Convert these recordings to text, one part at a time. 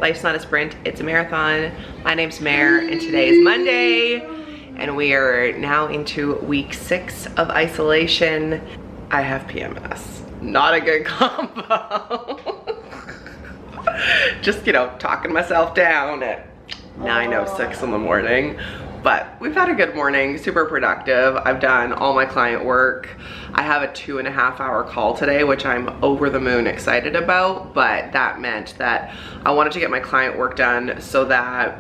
Life's not a sprint, it's a marathon. My name's Mare, and today is Monday, and we are now into week 6 of isolation. I have PMS. Not a good combo. Just, you know, talking myself down at 9:06 in the morning. But we've had a good morning, super productive. I've done all my client work. I have a 2.5-hour call today, which I'm over the moon excited about, but that meant that I wanted to get my client work done so that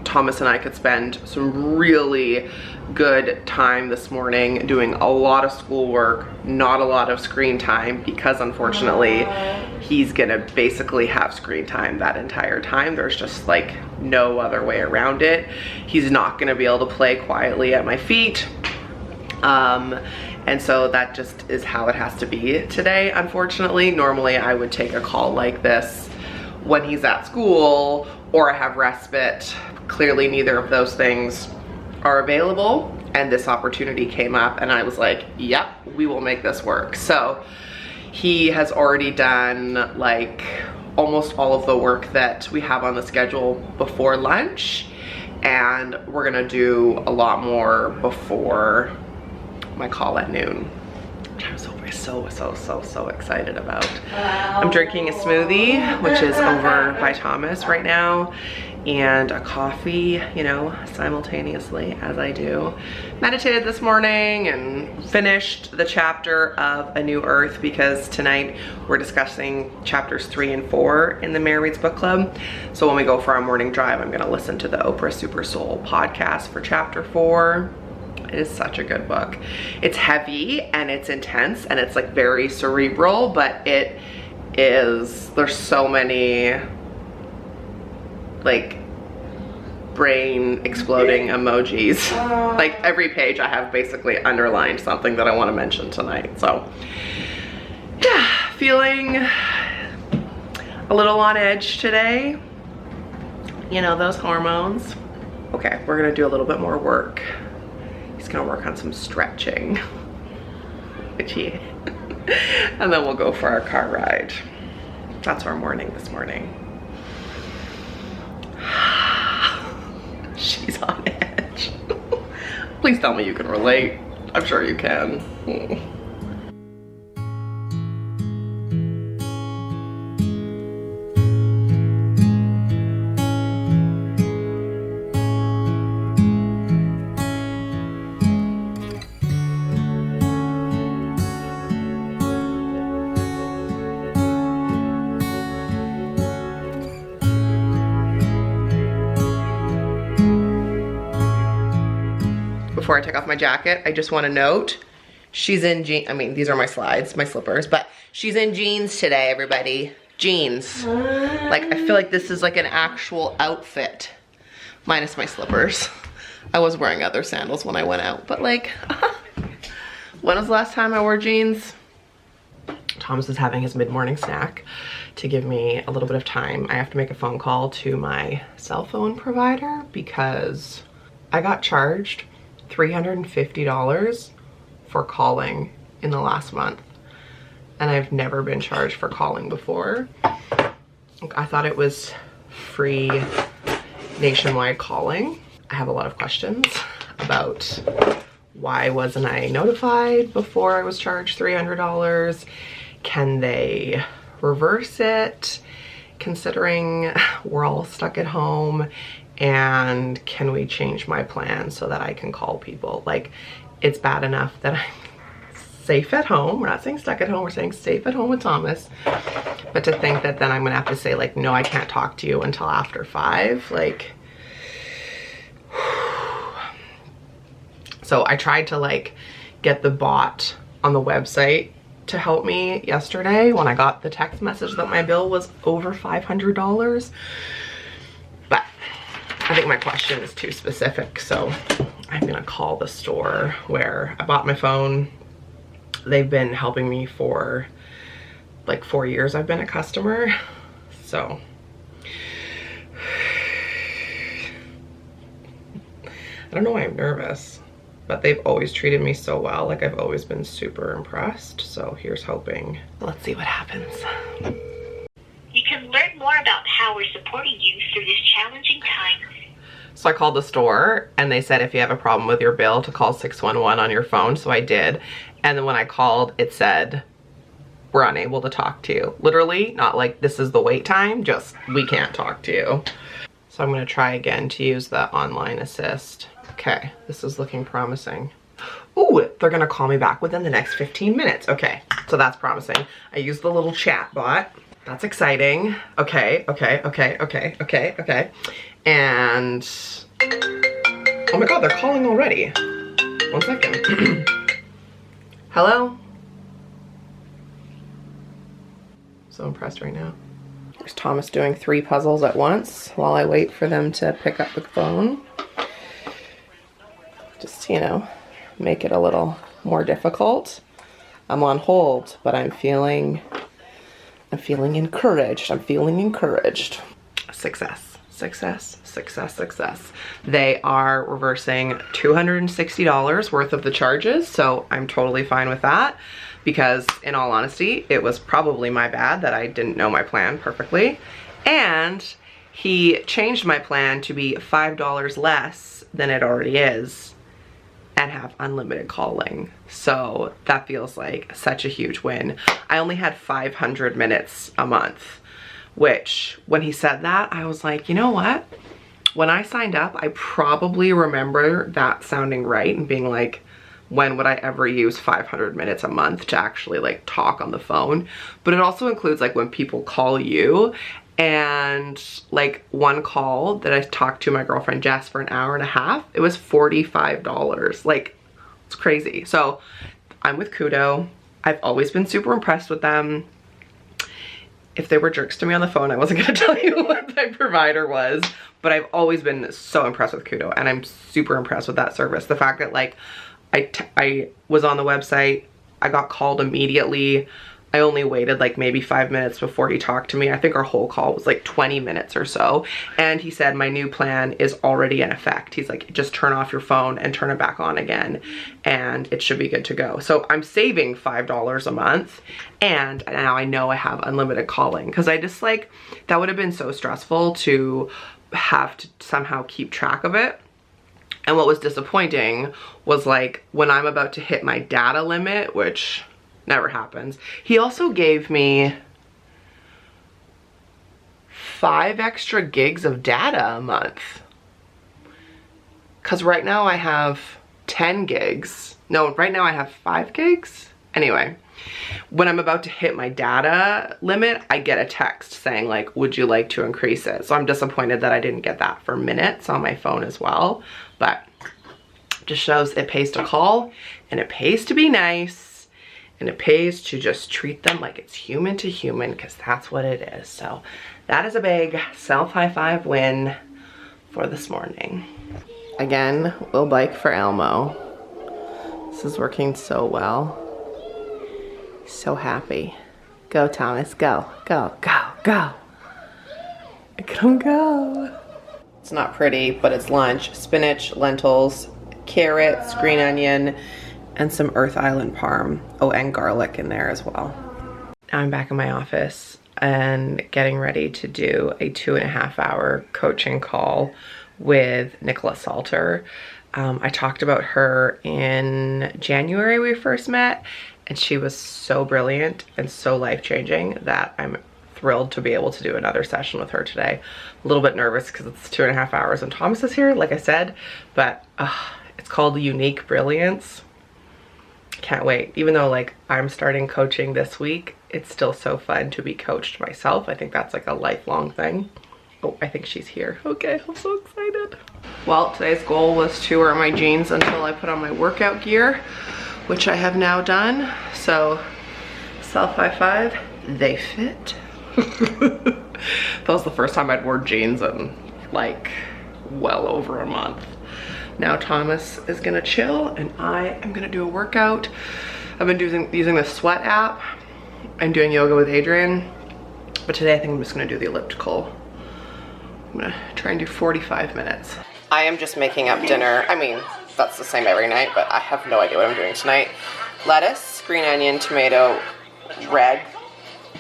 Thomas and I could spend some really good time this morning doing a lot of schoolwork, not a lot of screen time, because unfortunately he's gonna basically have screen time that entire time. There's just like no other way around it. He's not gonna be able to play quietly at my feet. And so that just is how it has to be today, unfortunately. Normally I would take a call like this when he's at school or I have respite. Clearly neither of those things are available, and this opportunity came up and I was like, yep, we will make this work. So he has already done like almost all of the work that we have on the schedule before lunch, and we're gonna do a lot more before my call at noon, which I'm so excited about. I'm drinking a smoothie, which is over by Thomas right now, and a coffee, you know, simultaneously as I do. Meditated this morning and finished the chapter of A New Earth, because tonight we're discussing chapters 3 and 4 in the Mare Reads Book Club. So when we go for our morning drive, I'm gonna listen to the Oprah Super Soul podcast for chapter 4. It is such a good book. It's heavy and it's intense and it's like very cerebral, but it is, there's so many like brain exploding emojis. Like every page I have basically underlined something that I want to mention tonight. So yeah, feeling a little on edge today. You know, those hormones. Okay, we're gonna do a little bit more work. He's gonna work on some stretching, which he, and then we'll go for our car ride. That's our morning this morning. She's on edge. Please tell me you can relate. I'm sure you can. Before I take off my jacket, I just want to note, she's in jeans. I mean, these are my slides, my slippers, but she's in jeans today, everybody. Jeans. Like, I feel like this is like an actual outfit, minus my slippers. I was wearing other sandals when I went out, but like, when was the last time I wore jeans? Thomas is having his mid-morning snack to give me a little bit of time. I have to make a phone call to my cell phone provider because I got charged $350 for calling in the last month, and I've never been charged for calling before. I thought it was free nationwide calling. I have a lot of questions about why wasn't I notified before I was charged $300. Can they reverse it, considering we're all stuck at home? And can we change my plan so that I can call people? Like, it's bad enough that I'm safe at home. We're not saying stuck at home, we're saying safe at home with Thomas. But to think that then I'm gonna have to say like, no, I can't talk to you until after 5, like. So I tried to like get the bot on the website to help me yesterday when I got the text message that my bill was over $500. But I think my question is too specific, so I'm gonna call the store where I bought my phone. They've been helping me for like 4 years. I've been a customer, so I don't know why I'm nervous, but they've always treated me so well. Like, I've always been super impressed, so here's hoping. Let's see what happens. You can learn more more about how we're supporting you through this challenging time. So I called the store and they said if you have a problem with your bill to call 611 on your phone, so I did. And then when I called, it said, we're unable to talk to you. Literally, not like this is the wait time, just we can't talk to you. So I'm gonna try again to use the online assist. Okay, this is looking promising. Ooh, they're gonna call me back within the next 15 minutes. Okay, so that's promising. I used the little chat bot. That's exciting. Okay. And, oh my God, they're calling already. 1 second. Hello? So impressed right now. There's Thomas doing 3 puzzles at once while I wait for them to pick up the phone. Just, you know, make it a little more difficult. I'm on hold, but I'm feeling encouraged. I'm feeling encouraged. Success, success, success, success. They are reversing $260 worth of the charges, so I'm totally fine with that because in all honesty, it was probably my bad that I didn't know my plan perfectly. And he changed my plan to be $5 less than it already is and have unlimited calling. So that feels like such a huge win. I only had 500 minutes a month, which when he said that, I was like, you know what? When I signed up, I probably remember that sounding right and being like, when would I ever use 500 minutes a month to actually like talk on the phone? But it also includes like when people call you, and like one call that I talked to my girlfriend Jess for an hour and a half, it was $45. Like, it's crazy. So I'm with Kudo. I've always been super impressed with them. If they were jerks to me on the phone, I wasn't gonna tell you what my provider was, but I've always been so impressed with Kudo, and I'm super impressed with that service. The fact that like I was on the website, I got called immediately. I only waited like maybe 5 minutes before he talked to me. I think our whole call was like 20 minutes or so. And he said, my new plan is already in effect. He's like, just turn off your phone and turn it back on again, and it should be good to go. So I'm saving $5 a month, and now I know I have unlimited calling, because I just like, that would have been so stressful to have to somehow keep track of it. And what was disappointing was like when I'm about to hit my data limit, which never happens, he also gave me 5 extra gigs of data a month. Cause right now I have 10 gigs. No, right now I have 5 gigs. Anyway, when I'm about to hit my data limit, I get a text saying like, would you like to increase it? So I'm disappointed that I didn't get that for minutes on my phone as well. But just shows it pays to call, and it pays to be nice, and it pays to just treat them like it's human to human, because that's what it is. So that is a big self high five win for this morning. Again, we'll bike for Elmo. This is working so well. So happy. Go, Thomas, go, go, go, go. Look at him go. It's not pretty, but it's lunch. Spinach, lentils, carrots, green onion, and some Earth Island parm. Oh, and garlic in there as well. Now I'm back in my office and getting ready to do a 2.5 hour coaching call with Nicola Salter. I talked about her in January we first met, and she was so brilliant and so life-changing that I'm thrilled to be able to do another session with her today. A little bit nervous because it's 2.5 hours and Thomas is here, like I said, but it's called Unique Brilliance. Can't wait. Even though like I'm starting coaching this week, it's still so fun to be coached myself. I think that's like a lifelong thing. Oh, I think she's here. Okay, I'm so excited. Well, today's goal was to wear my jeans until I put on my workout gear, which I have now done. So self high five, they fit. That was the first time I'd worn jeans in like well over a month. Now Thomas is gonna chill and I am gonna do a workout. I've been using the Sweat app and doing yoga with Adrian, but today I think I'm just gonna do the elliptical. I'm gonna try and do 45 minutes. I am just making up dinner. I mean, that's the same every night, but I have no idea what I'm doing tonight. Lettuce, green onion, tomato, red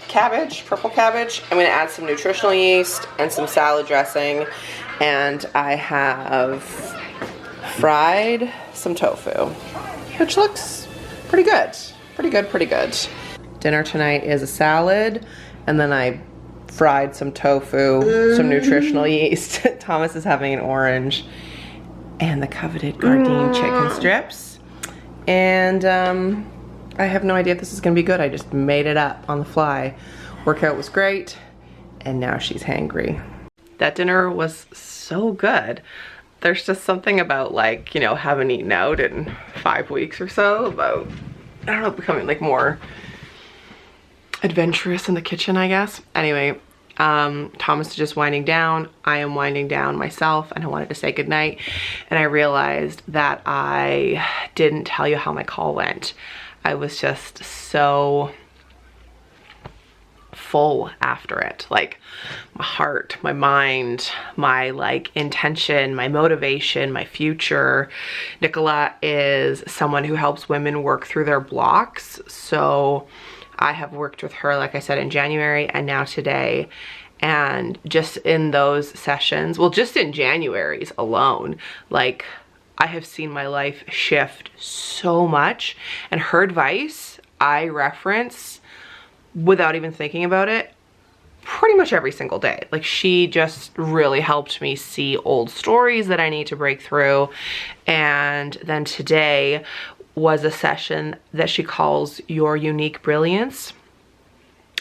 cabbage, purple cabbage. I'm gonna add some nutritional yeast and some salad dressing, and I have fried some tofu, which looks pretty good. Pretty good. Dinner tonight is a salad, and then I fried some tofu, some nutritional yeast. Thomas is having an orange, and the coveted Gardein chicken strips. And I have no idea if this is gonna be good. I just made it up on the fly. Workout was great, and now she's hangry. That dinner was so good. There's just something about, like, you know, haven't eaten out in 5 weeks or so, about, I don't know, becoming like more adventurous in the kitchen, I guess. Anyway, Thomas is just winding down. I am winding down myself, and I wanted to say goodnight. And I realized that I didn't tell you how my call went. I was just so full after it. Like, my heart, my mind, my like intention, my motivation, my future. Nicola is someone who helps women work through their blocks. So I have worked with her, like I said, in January and now today. And just in those sessions, well, just in January's alone, like, I have seen my life shift so much. And her advice I reference without even thinking about it pretty much every single day. Like, she just really helped me see old stories that I need to break through. And then today was a session that she calls Your Unique Brilliance.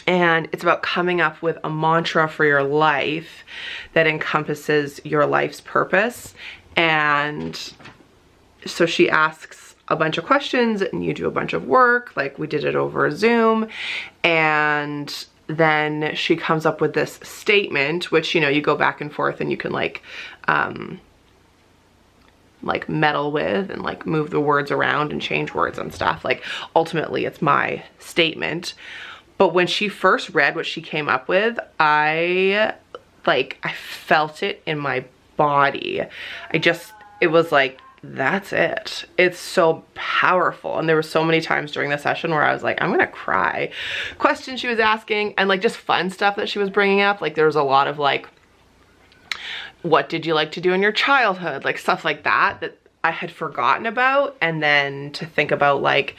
And it's about coming up with a mantra for your life that encompasses your life's purpose. And so she asks a bunch of questions, and you do a bunch of work. Like, we did it over Zoom, and then she comes up with this statement, which, you know, you go back and forth and you can like meddle with and like move the words around and change words and stuff. Like, ultimately it's my statement. But when she first read what she came up with, I felt it in my body. It was like, that's it. It's so powerful. And there were so many times during the session where I was like, I'm gonna cry. Questions she was asking, and like just fun stuff that she was bringing up. Like, there was a lot of like, what did you like to do in your childhood? Like, stuff like that that I had forgotten about. And then to think about like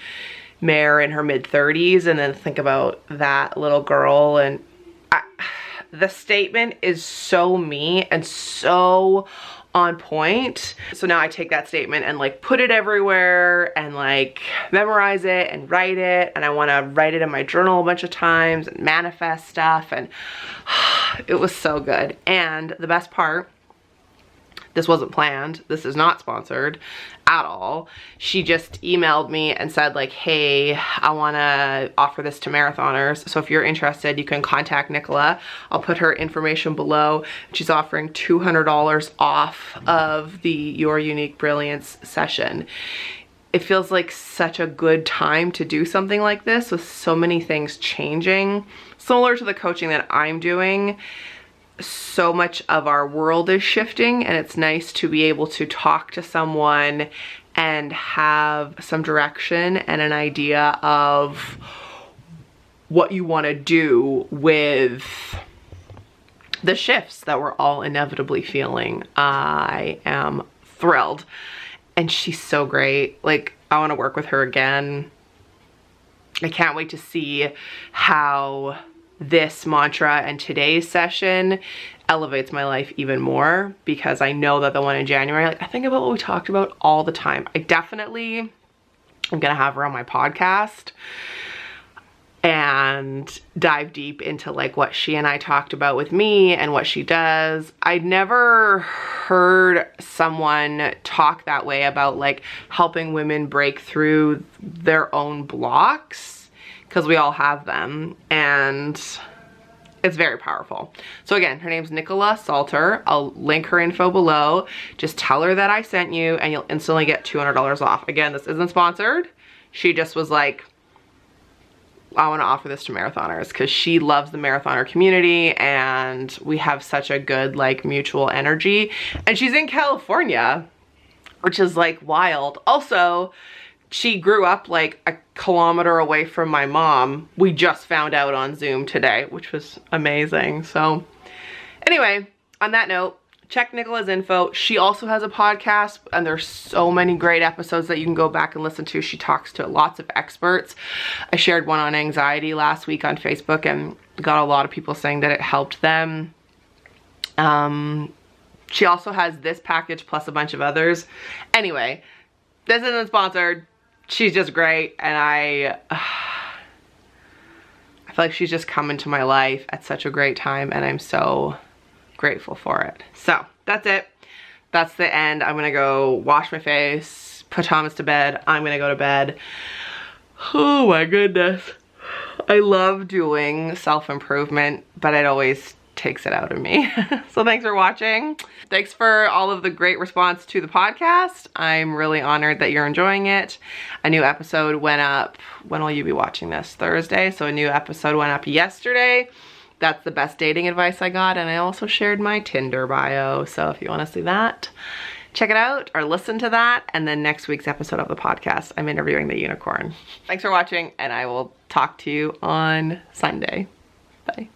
Mare in her mid-30s, and then think about that little girl. And the statement is so me and so on point. So now I take that statement and like put it everywhere and like memorize it and write it. And I want to write it in my journal a bunch of times and manifest stuff. And it was so good. And the best part, this wasn't planned. This is not sponsored at all. She just emailed me and said like, hey, I want to offer this to marathoners. So if you're interested, you can contact Nicola. I'll put her information below. She's offering $200 off of the Your Unique Brilliance session. It feels like such a good time to do something like this with so many things changing. Similar to the coaching that I'm doing, so much of our world is shifting, and it's nice to be able to talk to someone and have some direction and an idea of what you want to do with the shifts that we're all inevitably feeling. I am thrilled, and she's so great. Like, I want to work with her again. I can't wait to see how this mantra and today's session elevates my life even more, because I know that the one in January, like, I think about what we talked about all the time. I definitely am gonna have her on my podcast and dive deep into like what she and I talked about with me and what she does. I'd never heard someone talk that way about like helping women break through their own blocks, because we all have them, and it's very powerful. So again, her name's Nicola Salter. I'll link her info below. Just tell her that I sent you and you'll instantly get $200 off. Again, this isn't sponsored. She just was like, I want to offer this to marathoners, because she loves the marathoner community and we have such a good like mutual energy. And she's in California, which is like wild. Also, She grew up like a kilometer away from my mom. We just found out on Zoom today, which was amazing. So anyway, on that note, check Nicola's info. She also has a podcast, and there's so many great episodes that you can go back and listen to. She talks to lots of experts. I shared one on anxiety last week on Facebook and got a lot of people saying that it helped them. She also has this package plus a bunch of others. Anyway, this isn't sponsored. She's just great, and I feel like she's just come into my life at such a great time, and I'm so grateful for it. So that's it. That's the end. I'm gonna go wash my face, put Thomas to bed. I'm gonna go to bed. Oh my goodness. I love doing self-improvement, but it always takes it out of me. So thanks for watching. Thanks for all of the great response to the podcast. I'm really honored that you're enjoying it. A new episode went up, when will you be watching this? Thursday. So a new episode went up yesterday. That's the best dating advice I got, and I also shared my Tinder bio. So if you want to see that, check it out or listen to that. And then next week's episode of the podcast, I'm interviewing the unicorn. Thanks for watching, and I will talk to you on Sunday. Bye.